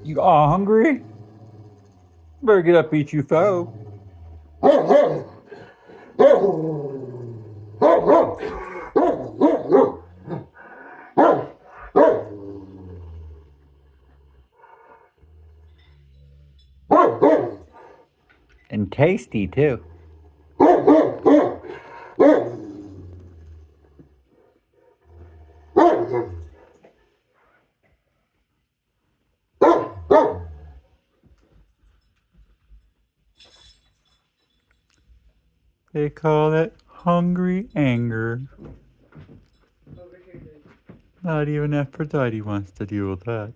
You all hungry? Better get up, eat you foe. And tasty too. They call it hungry anger. Not even Aphrodite wants to deal with that.